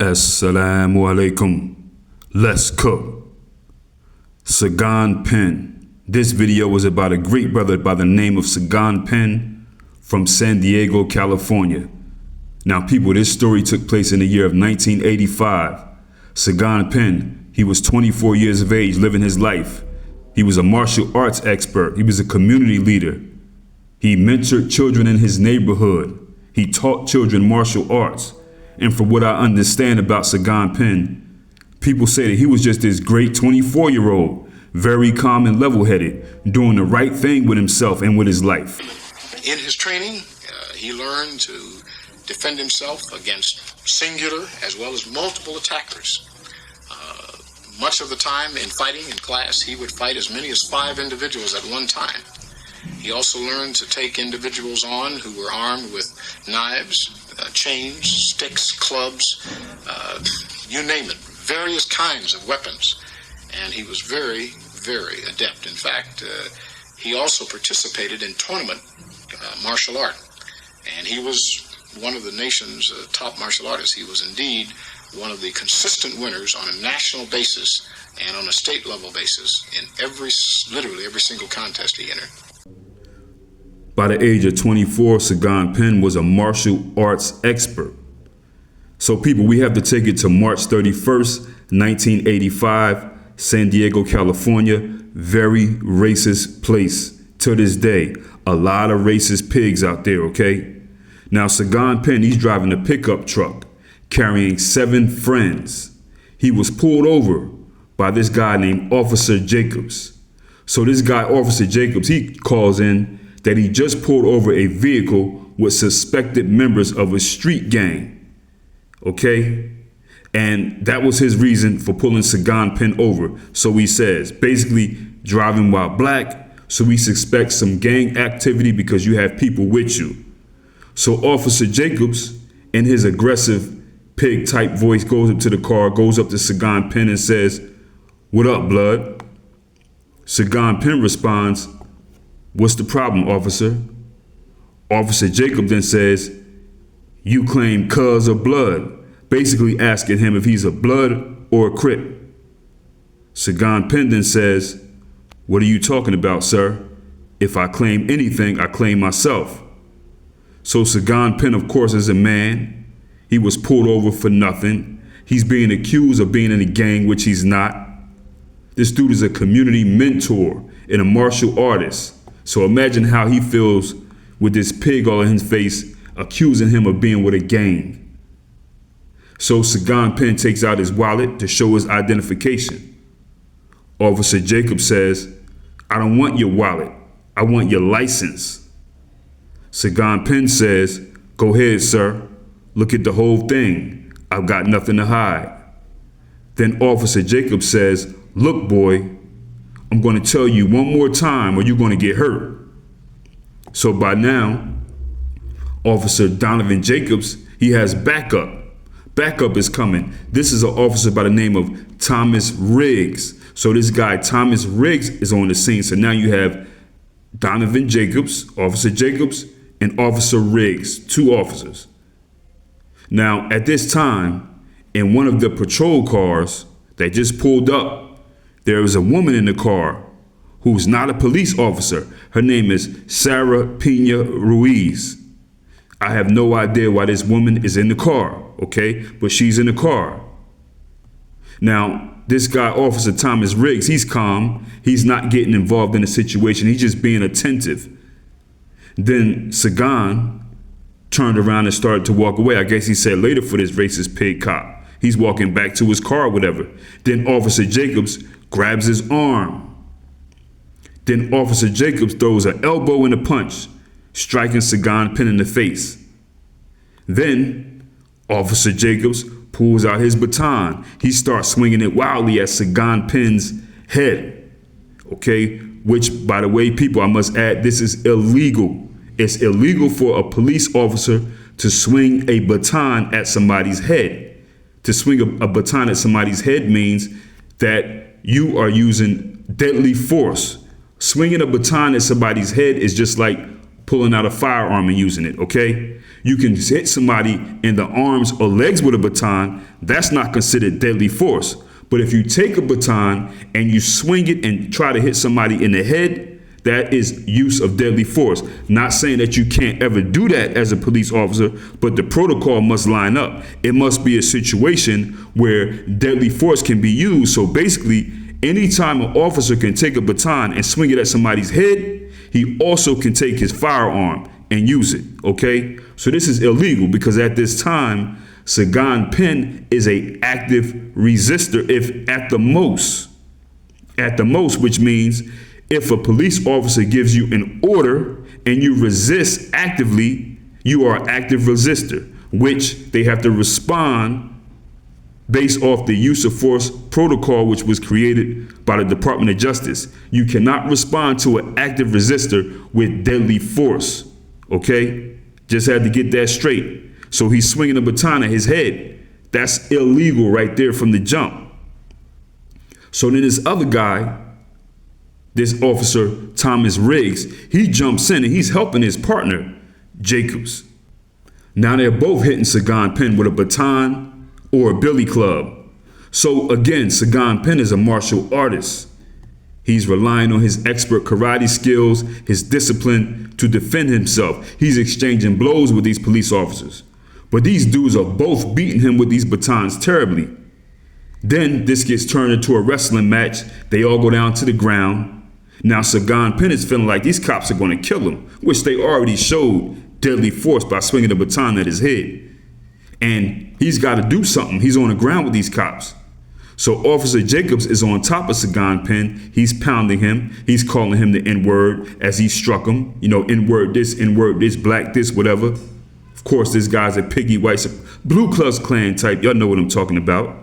Assalamu alaikum. Let's cook. Sagon Penn. This video was about a great brother by the name of Sagon Penn from San Diego, California. Now people, this story took place in the year of 1985. Sagon Penn, he was 24 years of age, living his life. He was a martial arts expert. He was a community leader. He mentored children in his neighborhood. He taught children martial arts. And from what I understand about Sagon Penn, people say that he was just this great 24-year-old, very calm and level-headed, doing the right thing with himself and with his life. In his training, he learned to defend himself against singular as well as multiple attackers. Much of the time in fighting in class, he would fight as many as 5 individuals at one time. He also learned to take individuals on who were armed with knives, chains, sticks, clubs, you name it, various kinds of weapons. And he was very, very adept. In fact, he also participated in tournament martial art. And he was one of the nation's top martial artists. He was indeed one of the consistent winners on a national basis and on a state level basis in literally every single contest he entered. By the age of 24, Sagon Penn was a martial arts expert. So people, we have to take it to March 31st, 1985, San Diego, California. Very racist place to this day. A lot of racist pigs out there, okay? Now, Sagon Penn, he's driving a pickup truck, carrying 7 friends. He was pulled over by this guy named Officer Jacobs. So this guy, Officer Jacobs, he calls in that he just pulled over a vehicle with suspected members of a street gang, okay? And that was his reason for pulling Sagon Penn over. So he says, basically driving while black, so we suspect some gang activity because you have people with you. So Officer Jacobs, in his aggressive pig type voice, goes up to the car, goes up to Sagon Penn and says, "What up, blood?" Sagon Penn responds, "What's the problem, officer?" Officer Jacob then says, "You claim cuz or blood," basically asking him if he's a blood or a crip. Sagon Penn then says, "What are you talking about, sir? If I claim anything, I claim myself." So Sagon Penn, of course, is a man. He was pulled over for nothing. He's being accused of being in a gang, which he's not. This dude is a community mentor and a martial artist. So imagine how he feels with this pig all in his face, accusing him of being with a gang. So Sagon Penn takes out his wallet to show his identification. Officer Jacob says, "I don't want your wallet. I want your license." Sagon Penn says, "Go ahead, sir. Look at the whole thing. I've got nothing to hide." Then Officer Jacob says, "Look, boy, I'm going to tell you one more time or you're going to get hurt." So by now, Officer Donovan Jacobs, he has backup. Backup is coming. This is an officer by the name of Thomas Riggs. So this guy, Thomas Riggs, is on the scene. So now you have Donovan Jacobs, Officer Jacobs, and Officer Riggs, 2 officers. Now, at this time, in one of the patrol cars that just pulled up, there was a woman in the car who's not a police officer. Her name is Sarah Pena Ruiz. I have no idea why this woman is in the car, okay? But she's in the car. Now, this guy, Officer Thomas Riggs, he's calm. He's not getting involved in the situation. He's just being attentive. Then Sagon turned around and started to walk away. I guess he said later for this racist pig cop. He's walking back to his car or whatever. Then Officer Jacobs grabs his arm. Then Officer Jacobs throws an elbow and a punch, striking Sagon Penn in the face. Then Officer Jacobs pulls out his baton. He starts swinging it wildly at Sagon Penn's head. Okay, which, by the way, people, I must add, this is illegal. It's illegal for a police officer to swing a baton at somebody's head. To swing a baton at somebody's head means that you are using deadly force. Swinging a baton at somebody's head is just like pulling out a firearm and using it, okay? You can hit somebody in the arms or legs with a baton. That's not considered deadly force. But if you take a baton and you swing it and try to hit somebody in the head, that is use of deadly force. Not saying that you can't ever do that as a police officer, but the protocol must line up. It must be a situation where deadly force can be used. So basically, anytime an officer can take a baton and swing it at somebody's head, he also can take his firearm and use it, okay? So this is illegal because at this time, Sagon Penn is a active resistor, if at the most, which means if a police officer gives you an order and you resist actively, you are an active resistor, which they have to respond based off the use of force protocol, which was created by the Department of Justice. You cannot respond to an active resistor with deadly force, okay? Just had to get that straight. So he's swinging a baton at his head. That's illegal right there from the jump. So then this other guy, this officer, Thomas Riggs, he jumps in and he's helping his partner, Jacobs. Now they're both hitting Sagon Penn with a baton or a billy club. So again, Sagon Penn is a martial artist. He's relying on his expert karate skills, his discipline to defend himself. He's exchanging blows with these police officers. But these dudes are both beating him with these batons terribly. Then this gets turned into a wrestling match. They all go down to the ground. Now Sagon Penn is feeling like these cops are going to kill him, which they already showed deadly force by swinging the baton at his head. And he's got to do something. He's on the ground with these cops. So Officer Jacobs is on top of Sagon Penn. He's pounding him. He's calling him the N-word as he struck him. You know, N-word this, black this, whatever. Of course, this guy's a piggy white, Blue Klux Klan type. Y'all know what I'm talking about.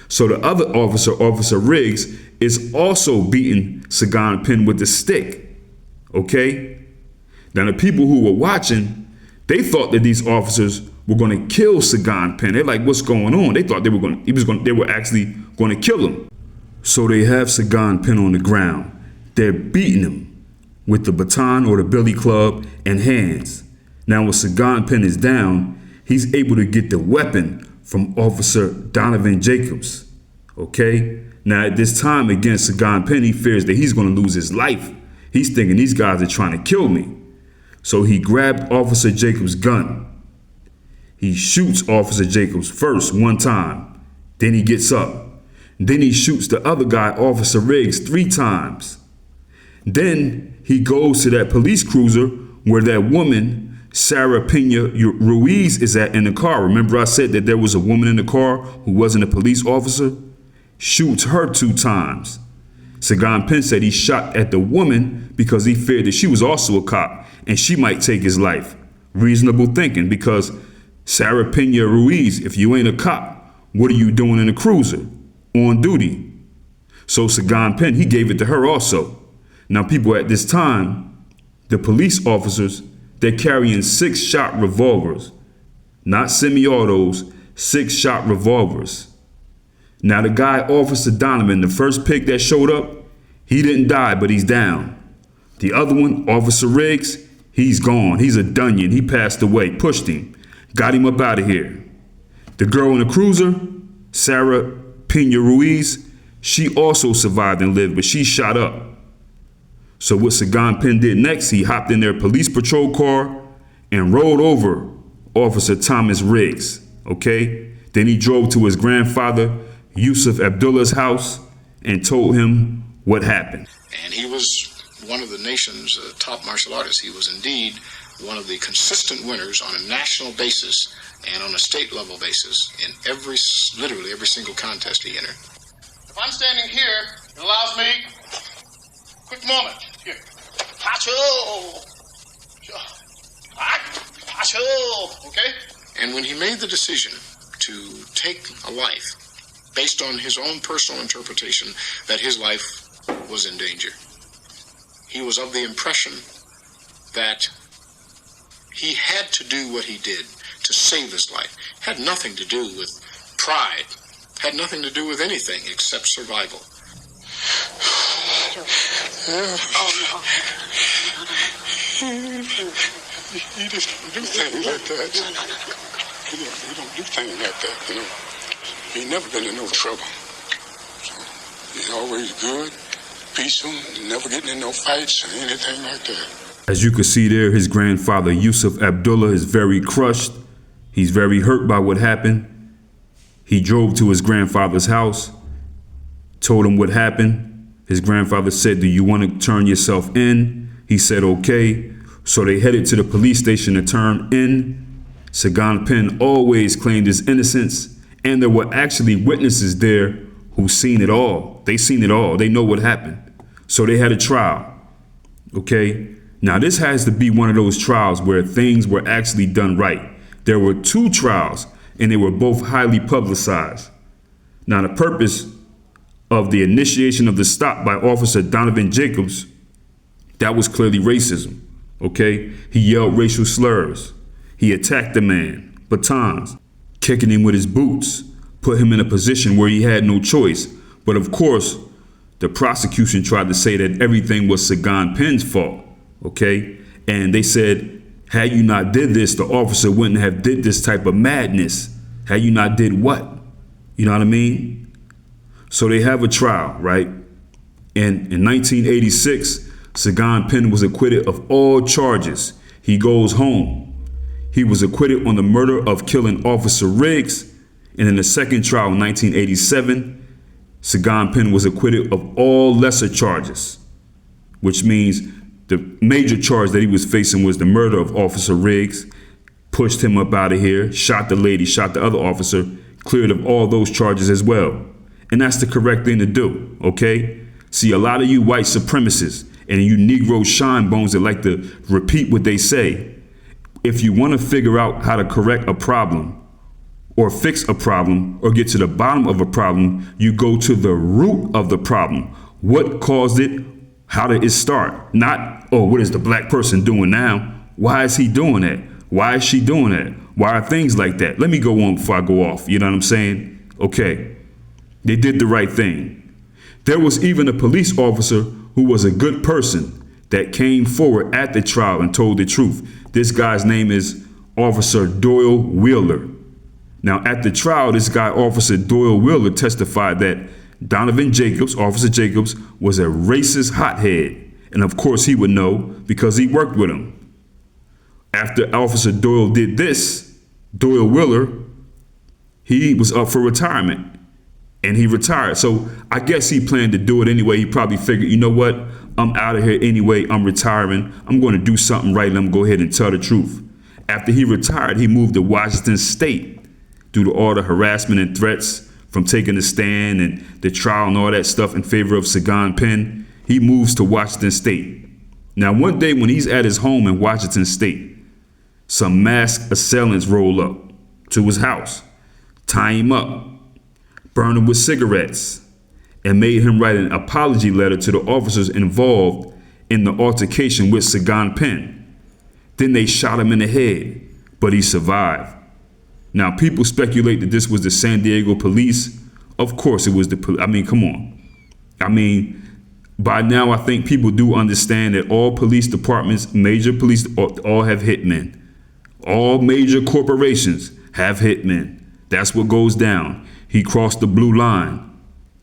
So the other officer, Officer Riggs, is also beating Sagon Penn with the stick, okay? Now the people who were watching, they thought that these officers were going to kill Sagon Penn. They're like, what's going on? They thought they were actually going to kill him. So they have Sagon Penn on the ground. They're beating him with the baton or the billy club and hands. Now when Sagon Penn is down, he's able to get the weapon from Officer Donovan Jacobs, okay? Now at this time, again, Sagon Penn, he fears that he's going to lose his life. He's thinking these guys are trying to kill me. So he grabbed Officer Jacobs' gun. He shoots Officer Jacobs first one time. Then he gets up. Then he shoots the other guy, Officer Riggs, 3 times. Then he goes to that police cruiser where that woman, Sarah Pena Ruiz, is at in the car. Remember I said that there was a woman in the car who wasn't a police officer? Shoots her 2 times. Sagon Penn said he shot at the woman because he feared that she was also a cop and she might take his life. Reasonable thinking, because Sarah Pena Ruiz, if you ain't a cop, what are you doing in a cruiser? On duty. So Sagon Penn, he gave it to her also. Now people at this time, the police officers, they're carrying 6-shot revolvers, not semi-autos, 6-shot revolvers. Now the guy, Officer Donovan, the first pick that showed up, he didn't die, but he's down. The other one, Officer Riggs, he's gone. He's a dunion. He passed away, pushed him, got him up out of here. The girl in the cruiser, Sarah Pena Ruiz, she also survived and lived, but she shot up. So what Sagon Penn did next, he hopped in their police patrol car and rolled over Officer Thomas Riggs, okay? Then he drove to his grandfather, Yusuf Abdullah's house, and told him what happened. And he was one of the nation's top martial artists. He was indeed one of the consistent winners on a national basis and on a state level basis in literally every single contest he entered. If I'm standing here, it allows me quick moment. Here. Okay? And when he made the decision to take a life based on his own personal interpretation that his life was in danger, he was of the impression that he had to do what he did to save his life. Had nothing to do with pride, had nothing to do with anything except survival. Oh, no. He just don't do things like that. He don't do things like that, you know. He never been in no trouble. So he's always good, peaceful, never getting in no fights or anything like that. As you can see there, his grandfather, Yusuf Abdullah, is very crushed. He's very hurt by what happened. He drove to his grandfather's house, told him what happened. His grandfather said, "Do you want to turn yourself in?" He said, "Okay." So they headed to the police station to turn in. Sagon Penn always claimed his innocence, and there were actually witnesses there who seen it all. They seen it all. They know what happened. So they had a trial. Okay. Now this has to be one of those trials where things were actually done right. There were 2 trials, and they were both highly publicized. Now the purpose of the initiation of the stop by Officer Donovan Jacobs, that was clearly racism. Okay. He yelled racial slurs. He attacked the man, batons, kicking him with his boots, put him in a position where he had no choice. But of course, the prosecution tried to say that everything was Sagon Penn's fault. Okay. And they said, had you not did this, the officer wouldn't have did this type of madness. Had you not did what? You know what I mean? So they have a trial, right? And in 1986, Sagon Penn was acquitted of all charges. He goes home. He was acquitted on the murder of killing Officer Riggs. And in the second trial in 1987, Sagon Penn was acquitted of all lesser charges, which means the major charge that he was facing was the murder of Officer Riggs, pushed him up out of here, shot the lady, shot the other officer, cleared of all those charges as well. And that's the correct thing to do, okay? See, a lot of you white supremacists and you Negro shine bones that like to repeat what they say, if you want to figure out how to correct a problem or fix a problem or get to the bottom of a problem, you go to the root of the problem. What caused it? How did it start? Not, oh, what is the black person doing now? Why is he doing that? Why is she doing that? Why are things like that? Let me go on before I go off. You know what I'm saying? Okay. They did the right thing. There was even a police officer who was a good person that came forward at the trial and told the truth. This guy's name is Officer Doyle Wheeler. Now at the trial, this guy, Officer Doyle Wheeler, testified that Donovan Jacobs, Officer Jacobs, was a racist hothead. And of course he would know because he worked with him. After Officer Doyle did this, Doyle Wheeler, he was up for retirement and he retired. So I guess he planned to do it anyway. He probably figured, you know what? I'm out of here anyway. I'm retiring. I'm going to do something right. Let me go ahead and tell the truth. After he retired, he moved to Washington State due to all the harassment and threats from taking the stand and the trial and all that stuff in favor of Sagon Penn. He moves to Washington State. Now, one day when he's at his home in Washington State, some masked assailants roll up to his house, tie him up, burn him with cigarettes, and made him write an apology letter to the officers involved in the altercation with Sagon Penn. Then they shot him in the head, but he survived. Now, people speculate that this was the San Diego police. Of course it was the police. I mean, come on. I mean, by now I think people do understand that all police departments, major police, all have hitmen. All major corporations have hitmen. That's what goes down. He crossed the blue line.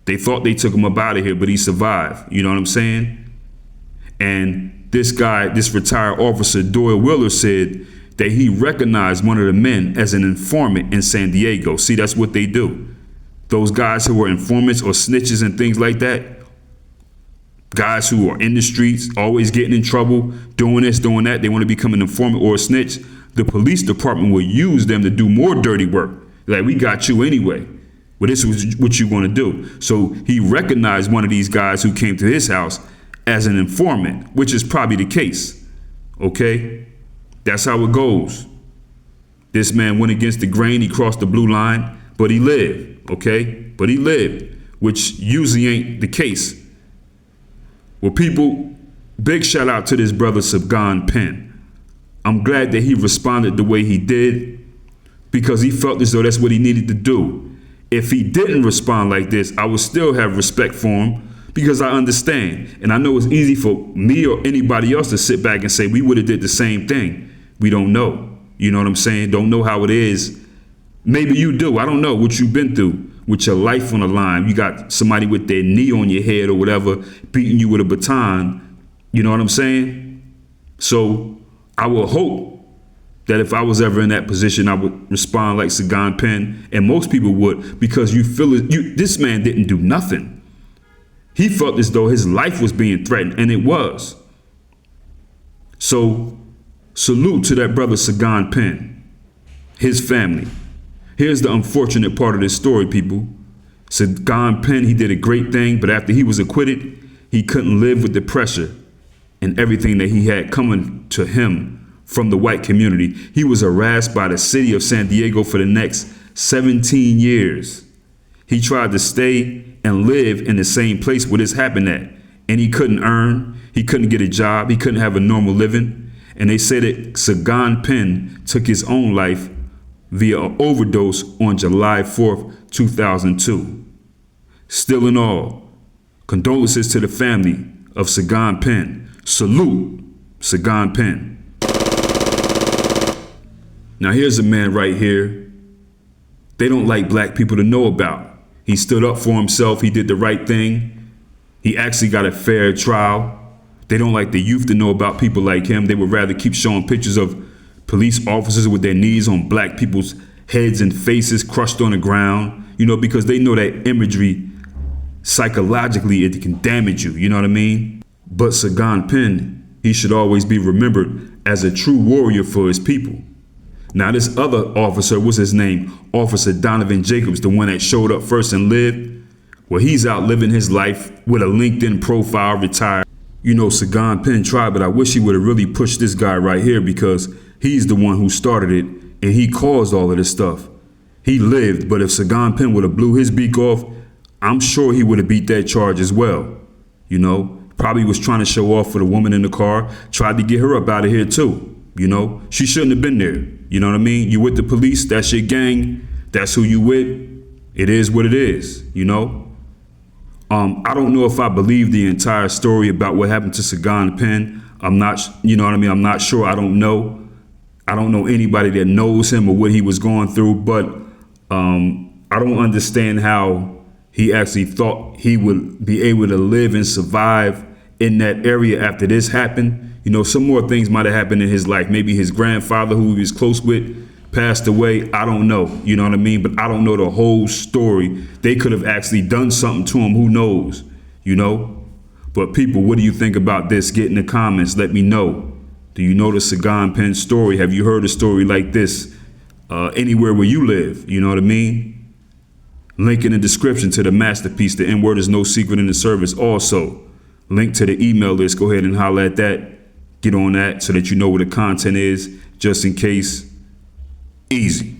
They thought they took him up out of here, but he survived. You know what I'm saying? And this guy, this retired officer, Doyle Wheeler, said that he recognized one of the men as an informant in San Diego. See, that's what they do. Those guys who are informants or snitches and things like that, guys who are in the streets, always getting in trouble, doing this, doing that, they want to become an informant or a snitch. The police department will use them to do more dirty work. Like, we got you anyway. Well, this is what you're going to do. So he recognized one of these guys who came to his house as an informant, which is probably the case. Okay? That's how it goes. This man went against the grain. He crossed the blue line, but he lived. Okay? But he lived, which usually ain't the case. Well, people, big shout out to this brother Sagon Penn. I'm glad that he responded the way he did because he felt as though that's what he needed to do. If he didn't respond like this, I would still have respect for him because I understand. And I know it's easy for me or anybody else to sit back and say we would have did the same thing. We don't know. You know what I'm saying? Don't know how it is. Maybe you do. I don't know what you've been through with your life on the line. You got somebody with their knee on your head or whatever, beating you with a baton. You know what I'm saying? So I will hope that if I was ever in that position, I would respond like Sagon Penn, and most people would, because you feel it. This man didn't do nothing. He felt as though his life was being threatened, and it was. So salute to that brother Sagon Penn, his family. Here's the unfortunate part of this story, people. Sagon Penn, he did a great thing, but after he was acquitted, he couldn't live with the pressure and everything that he had coming to him from the white community. He was harassed by the city of San Diego for the next 17 years. He tried to stay and live in the same place where this happened at, and he couldn't earn, he couldn't get a job, he couldn't have a normal living. And they say that Sagon Penn took his own life via an overdose on July 4th, 2002. Still in all, condolences to the family of Sagon Penn. Salute Sagon Penn. Now here's a man right here they don't like black people to know about. He stood up for himself. He did the right thing. He actually got a fair trial. They don't like the youth to know about people like him. They would rather keep showing pictures of police officers with their knees on black people's heads and faces crushed on the ground, you know, because they know that imagery, psychologically, it can damage you, you know what I mean? But Sagon Penn, he should always be remembered as a true warrior for his people. Now, this other officer, what's his name? Officer Donovan Jacobs, the one that showed up first and lived. Well, he's out living his life with a LinkedIn profile, retired. You know, Sagon Penn tried, but I wish he would have really pushed this guy right here, because he's the one who started it and he caused all of this stuff. He lived, but if Sagon Penn would have blew his beak off, I'm sure he would have beat that charge as well. You know, probably was trying to show off for the woman in the car, tried to get her up out of here too. You know, she shouldn't have been there. You know what I mean? You with the police, that's your gang, that's who you with. It is what it is, you know? I don't know if I believe the entire story about what happened to Sagon Penn. I'm not, you know what I mean? I'm not sure. I don't know. I don't know anybody that knows him or what he was going through, but I don't understand how he actually thought he would be able to live and survive in that area after this happened. You know, some more things might have happened in his life. Maybe his grandfather, who he was close with, passed away. I don't know. You know what I mean? But I don't know the whole story. They could have actually done something to him. Who knows? You know? But people, what do you think about this? Get in the comments. Let me know. Do you know the Sagon Penn story? Have you heard a story like this anywhere where you live? You know what I mean? Link in the description to the masterpiece. The N-word is no secret in the service. Also, link to the email list. Go ahead and holler at that. Get on that so that you know what the content is, just in case. Easy.